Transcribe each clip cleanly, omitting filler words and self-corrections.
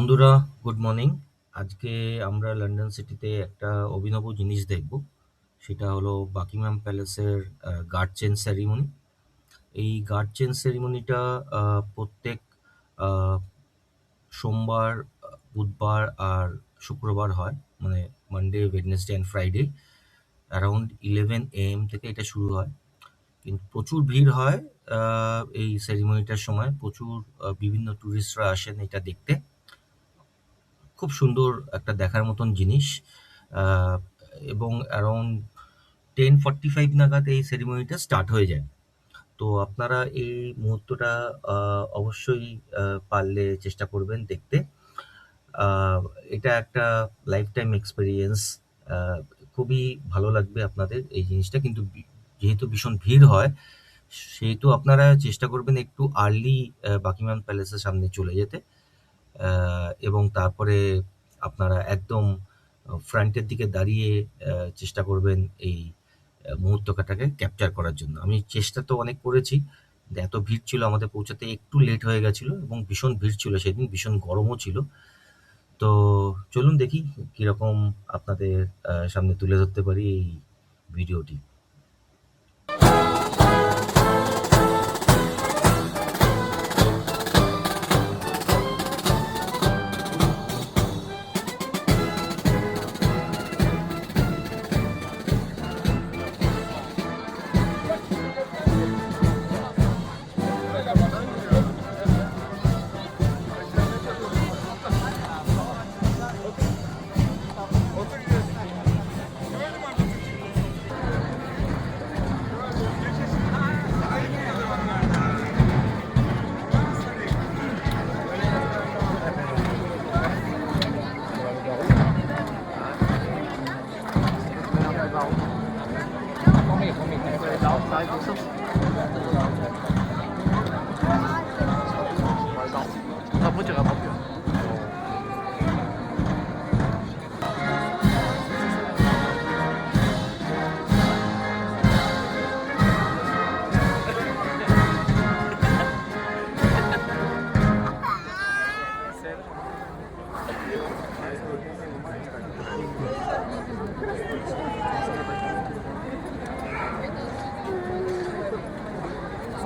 বন্ধুরা, good morning. আজকে আমরা লন্ডন সিটিতে একটা অভিনব জিনিস দেখব। সেটা হলো বাকিংহাম প্যালেসের গার্ড চেঞ্জ সেরিমনি। এই গার্ড চেঞ্জ সেরিমনিটা প্রত্যেক আহ, সোমবার, বুধবার আর শুক্রবার হয়, মানে Monday, Wednesday and Friday around 11 AM থেকে এটা শুরু হয়। কিন্তু প্রচুর ভিড় হয় এই সেরিমনিটার সময়। প্রচুর বিভিন্ন ট্যুরিস্টরা আসেন এটা দেখতে। খুব সুন্দর একটা দেখার মতন জিনিস। আহ, এবং অ্যারাউন্ড 10:45 নাগাদ এই সেরিমনিটা স্টার্ট হয়ে যায়। তো আপনারা এই মুহূর্তটা অবশ্যই পারলে চেষ্টা করবেন দেখতে। আহ, এটা একটা লাইফ টাইম এক্সপিরিয়েন্স। খুবই ভালো লাগবে আপনাদের এই জিনিসটা। কিন্তু যেহেতু ভীষণ ভিড় হয়, সেহেতু আপনারা চেষ্টা করবেন একটু আর্লি বাকিংহাম প্যালেসের সামনে চলে যেতে। এবং তারপরে আপনারা একদম ফ্রন্টের দিকে দাঁড়িয়ে চেষ্টা করবেন এই মুহূর্তটাকে ক্যাপচার করার জন্য। আমি চেষ্টা তো অনেক করেছি, কিন্তু এত ভিড় ছিল, আমাদের পৌঁছাতে একটু লেট হয়ে গেছিল এবং ভীষণ ভিড় ছিল সেদিন, ভীষণ গরমও ছিল। তো চলুন দেখি কিরকম আপনাদের সামনে তুলে ধরতে পারি এই ভিডিওটি।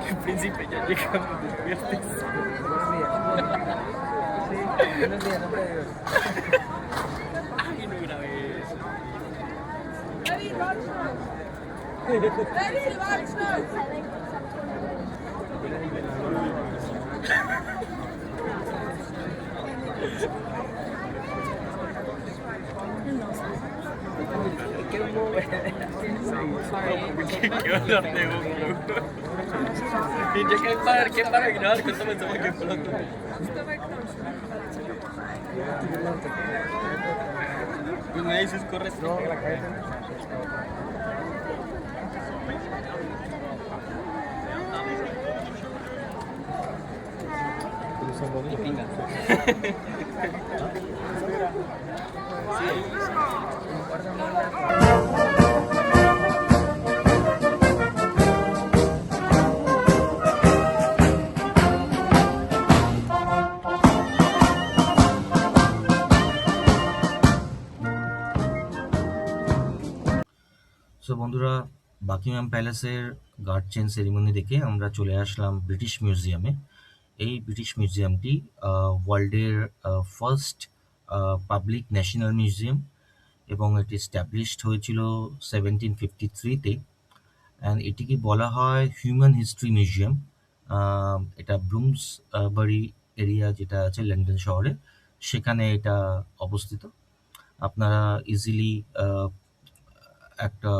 En príncipe ya llegamos el viernes. Ay, no grabé eso. ¿Qué hablar de Goku? Y ya que para grabar, cuéntame cómo que pronto. Pues me dices, corre. No, la cállate. Y pinga. So বন্ধুরা, Buckingham প্যালেসের guard change ceremony দেখে আমরা চলে আসলাম British মিউজিয়ামে। এই British মিউজিয়ামটি ওয়ার্ল্ডের first public national museum এবং এটি established হয়েছিল 1753-তে। অ্যান্ড এটিকে বলা হয় হিউম্যান হিস্ট্রি মিউজিয়াম। এটা ব্রুমসবারি এরিয়া যেটা আছে লন্ডন শহরে, সেখানে এটা অবস্থিত। আপনারা ইজিলি একটা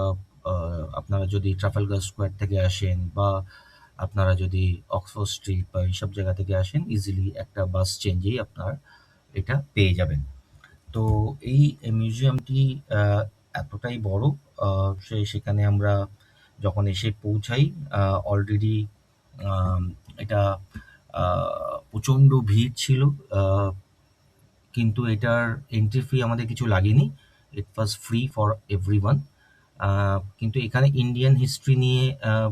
আপনারা যদি ট্রাফালগার স্কোয়ার থেকে আসেন বা আপনারা যদি অক্সফোর্ড স্ট্রিট বা এইসব জায়গা থেকে আসেন, ইজিলি একটা বাস চেঞ্জেই আপনারা এটা পেয়ে যাবেন। তো এই মিউজিয়ামটি এতটাই বড়, সেখানে আমরা যখন এসে পৌঁছাই অলরেডি এটা প্রচণ্ড ভিড় ছিল। কিন্তু এটার এন্ট্রি ফি আমাদের কিছু লাগেনি, ইট ওয়াজ ফ্রি ফর এভরিওয়ান। কিন্তু এখানে ইন্ডিয়ান হিস্ট্রি নিয়ে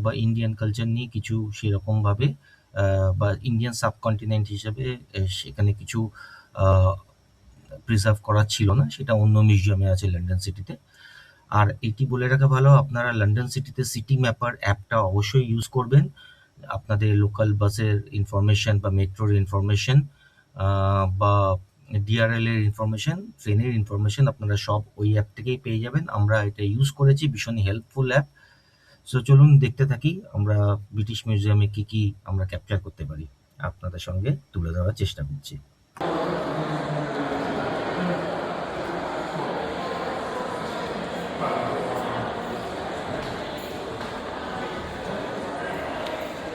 বা ইন্ডিয়ান কালচার নিয়ে কিছু সেরকমভাবে বা ইন্ডিয়ান সাবকন্টিনেন্ট হিসেবে সেখানে কিছু প্রিজার্ভ করা ছিল না, সেটা অন্য মিউজিয়ামে আছে লন্ডন সিটিতে। আর এটি বলে রাখা ভালো, আপনারা লন্ডন সিটিতে সিটি ম্যাপার অ্যাপটা অবশ্যই ইউজ করবেন। আপনাদের লোকাল বাসের ইনফরমেশন বা মেট্রোর ইনফরমেশন বা ডিআরএল এর ইনফরমেশন, ট্রেনের ইনফরমেশন আপনারা সব ওই অ্যাপ থেকেই পেয়ে যাবেন। আমরা এটা ইউজ করেছি, ভীষণই হেল্পফুল অ্যাপ। সো চলুন দেখতে থাকি আমরা ব্রিটিশ মিউজিয়ামে কি কি আমরা ক্যাপচার করতে পারি, আপনাদের সঙ্গে তুলে ধরার চেষ্টা করছি।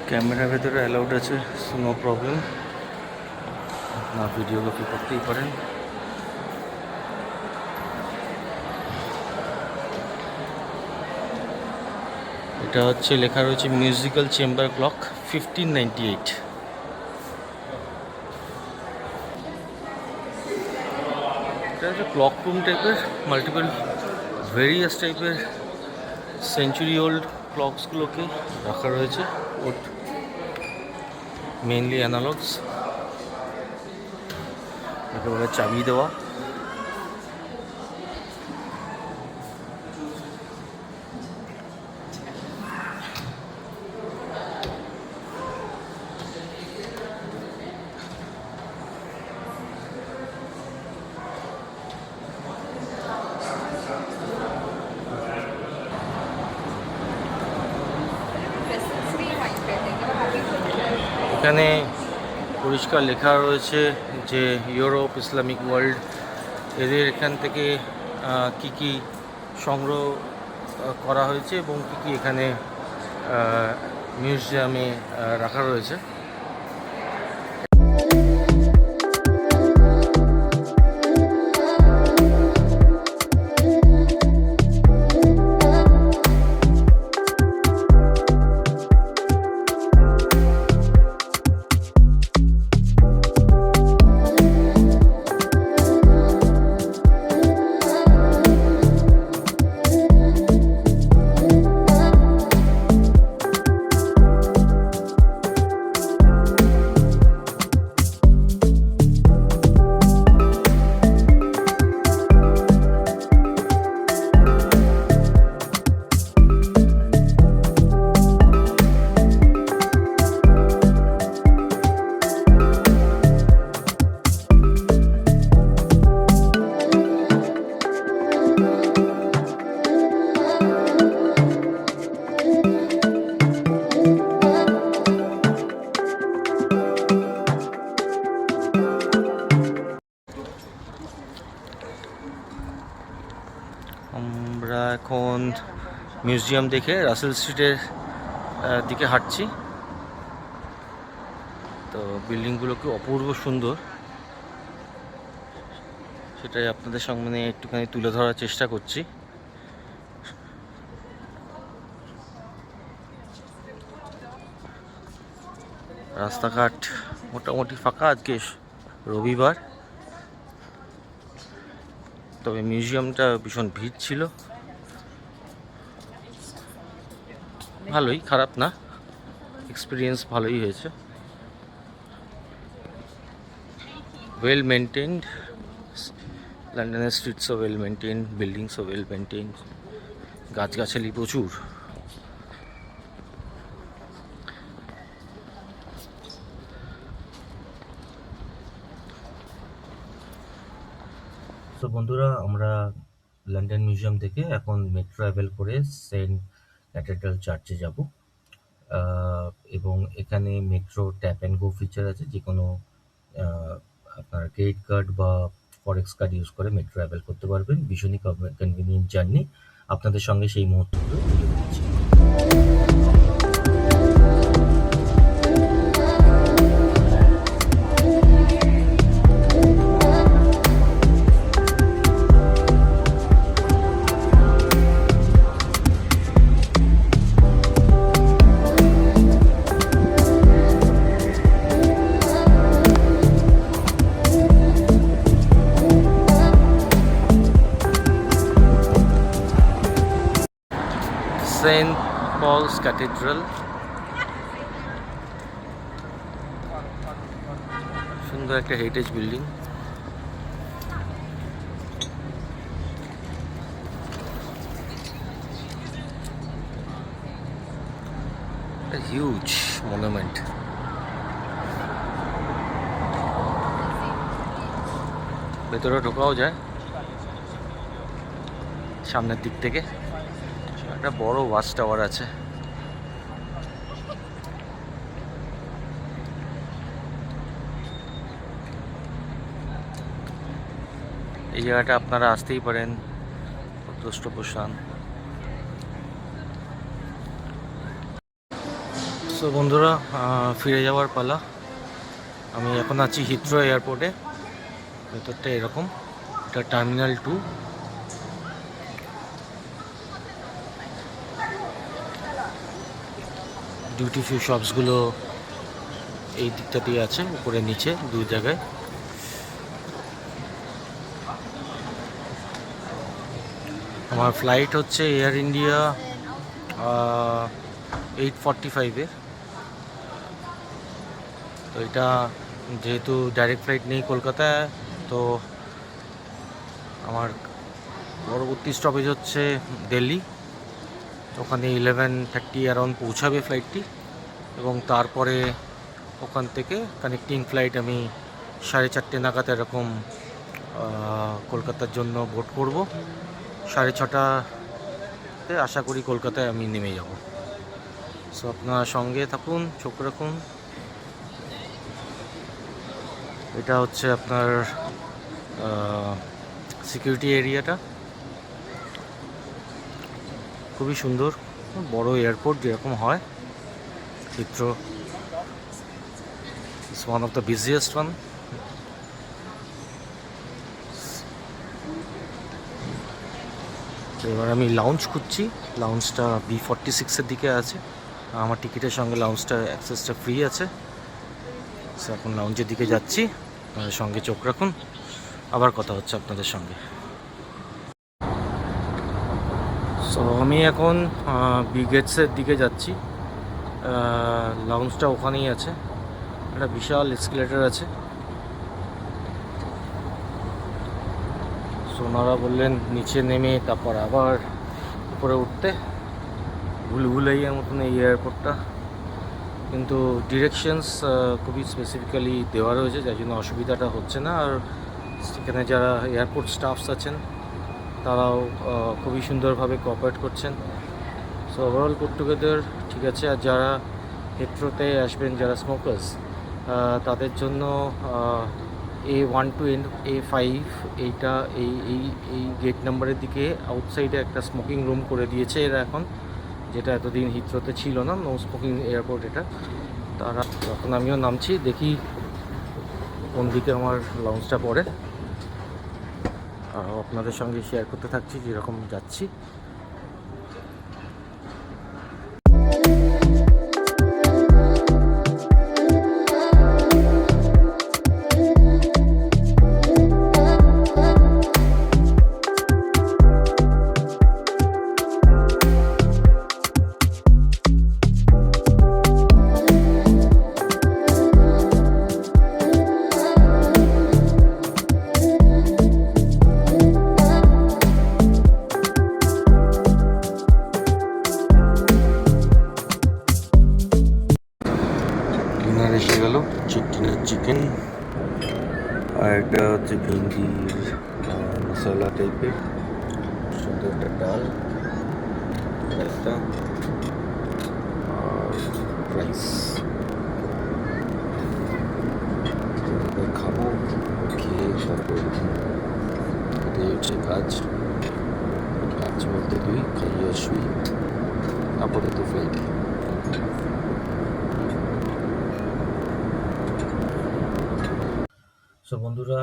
ক্যামেরার ভেতরে অ্যালাউড আছে, নো প্রবলেম, আপনার ভিডিওগ্রাফি করতেই পারেন। এটা হচ্ছে লেখা রয়েছে মিউজিক্যাল চেম্বার ক্লক 1598। এটা হচ্ছে ক্লক রুম টাইপের, মাল্টিপল ভেরিয়াস টাইপের সেঞ্চুরি ওল্ড ক্লকসগুলোকে রাখা রয়েছে, মেনলি অ্যানালগস। একেবারে চাবি দেওয়া। এখানে পরিষ্কার লেখা রয়েছে যে ইউরোপ, ইসলামিক ওয়ার্ল্ড, এদের এখান থেকে কি কি সংগ্রহ করা হয়েছে এবং কি কি এখানে মিউজিয়ামে রাখা রয়েছে। আমরা এখন মিউজিয়াম দেখে রাসেল স্ট্রিটের দিকে হাঁটছি। তো বিল্ডিংগুলো কি অপূর্ব সুন্দর, সেটাই আপনাদের সামনে একটুখানি তুলে ধরার চেষ্টা করছি। রাস্তাঘাট মোটামুটি ফাঁকা, আজকে রবিবার, তবে মিউজিয়ামটা ভীষণ ভিড় ছিল। ভালোই, খারাপ না, এক্সপিরিয়েন্স ভালোই হয়েছে। ওয়েল মেনটেন্ড, লন্ডনের স্ট্রিটসও ওয়েল মেনটেন্ড, বিল্ডিংসও ওয়েল মেনটেন্ড, গাছগাছালি প্রচুর। তো বন্ধুরা, আমরা লন্ডন মিউজিয়াম থেকে এখন মেট্রো ট্রাভেল করে সেন্ট ক্যাথেড্রাল চার্চে যাব, এবং এখানে metro tap and go feature আছে। যে কোনো আপনার ক্রেডিট কার্ড বা ফরেক্স কার্ড ইউজ করে মেট্রো ট্রাভেল করতে পারবেন। ভীষণই কনভিনিয়েন্ট জার্নি, আপনাদের সঙ্গে সেই মুহূর্তগুলো তুলে ধরছি। সেন্ট পলস ক্যাথেড্রাল, সুন্দর একটা হেরিটেজ বিল্ডিং। Huge monument. ভেতরে ঢোকাও যায় সামনের দিক থেকে। একটা বড় ওয়াচ টাওয়ার আছে। এই জায়গাটা আপনারা আসতেই পারেন, দ্রষ্টব্যস্থান। সো বন্ধুরা, ফিরে যাওয়ার পালা। আমি এখন আছি হিথ্রো এয়ারপোর্টে। ভেতরটা এরকম, এটা টার্মিনাল 2। ডিউটি ফ্রি শপসগুলো এই দিকটাতেই আছে, উপরে নিচে দু জায়গায়। আমার ফ্লাইট হচ্ছে এয়ার ইন্ডিয়া 8:45-এর। তো এটা যেহেতু ডাইরেক্ট ফ্লাইট নেই কলকাতায়, তো আমার পরবর্তী স্টপেজ হচ্ছে দিল্লি। ওখানে 11:30 অ্যারাউন্ড পৌঁছাবে ফ্লাইটটি, এবং তারপরে ওখান থেকে কানেক্টিং ফ্লাইট আমি 4:30 নাগাদ এরকম কলকাতার জন্য বোর্ড করব। 6:30-তে আশা করি কলকাতায় আমি নেমে যাব। সো আপনারা সঙ্গে থাকুন, চোখ রাখুন। এটা হচ্ছে আপনার সিকিউরিটি এরিয়াটা। খুবই সুন্দর, বড় এয়ারপোর্ট যেরকম হয়। Heathrow is one of the busiest one. এবার আমি লাউঞ্জ খুঁজছি। লাউঞ্জটা B46-এর দিকে আছে। আমার টিকিটের সঙ্গে লাউঞ্জটা অ্যাক্সেসটা ফ্রি আছে। সো এখন লাউঞ্জের দিকে যাচ্ছি। আপনাদের সঙ্গে চোখ রাখুন, আবার কথা হচ্ছে আপনাদের সঙ্গে। সো আমি এখন বি গেটসের দিকে যাচ্ছি। লাউঞ্জটা ওখানেই আছে। একটা বিশাল এসকেলেটর আছে। সো ওনারা বললেন নিচে নেমে তারপর আবার উপরে উঠতে। ভুলভুলাইয়ার মতন এই এয়ারপোর্টটা, কিন্তু ডিরেকশনস খুবই স্পেসিফিক্যালি দেওয়া রয়েছে, যার জন্য অসুবিধাটা হচ্ছে না। আর সেখানে যারা এয়ারপোর্ট স্টাফস আছেন তারাও খুবই সুন্দরভাবে কোঅপারেট করছেন। সো ওভারঅল পুট টুগেদার ঠিক আছে। আর যারা হিথ্রোতে আসবেন, যারা স্মোকার্স, তাদের জন্য A1 to A5 এইটা এই এই এই গেট নাম্বারের দিকে আউটসাইডে একটা স্মোকিং রুম করে দিয়েছে এরা এখন, যেটা এতদিন হিথ্রোতে ছিল না। নো স্মোকিং এয়ারপোর্ট এটা। তারা যখন আমিও নামছি, দেখি কোন দিকে আমার লঞ্চটা পড়ে, আর আপনাদের সঙ্গে শেয়ার করতে থাকছি যেরকম যাচ্ছি। ডিনার এসে গেল, চিকেন, আর একটা হচ্ছে ভিন্ডির মশলা টাইপের সুন্দর একটা ডাল, একটা আর রাইস। খাবো, খেয়ে তারপর এটাই হচ্ছে কাজ। কাজ বলতে তুই খাইয়ে শুই, আপাতত ফ্লাইট। সো বন্ধুরা,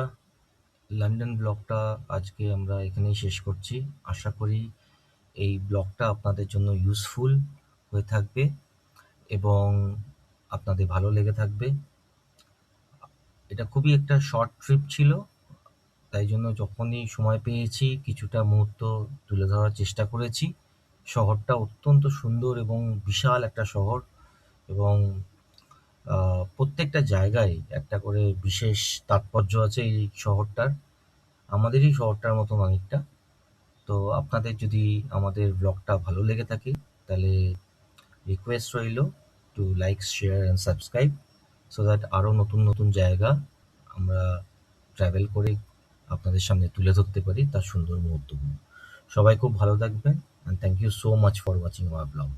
লন্ডন ব্লগটা আজকে আমরা এখানেই শেষ করছি। আশা করি এই ব্লগটা আপনাদের জন্য ইউজফুল হয়ে থাকবে এবং আপনাদের ভালো লেগে থাকবে। এটা খুবই একটা শর্ট ট্রিপ ছিল, তাই জন্য যখনই সময় পেয়েছি কিছুটা মুহূর্ত তুলে ধরার চেষ্টা করেছি। শহরটা অত্যন্ত সুন্দর এবং বিশাল একটা শহর, এবং প্রত্যেকটা জায়গায় একটা করে বিশেষ তাৎপর্য আছে এই শহরটার, আমাদেরই শহরটার মতন অনেকটা। তো আপনাদের যদি আমাদের ব্লগটা ভালো লেগে থাকে, তাহলে রিকোয়েস্ট রইল to like, share and subscribe so that আরও নতুন নতুন জায়গা আমরা ট্রাভেল করে আপনাদের সামনে তুলে ধরতে পারি তার সুন্দর মুহূর্তগুলো। সবাই খুব ভালো থাকবেন, and thank you so much for watching our blog.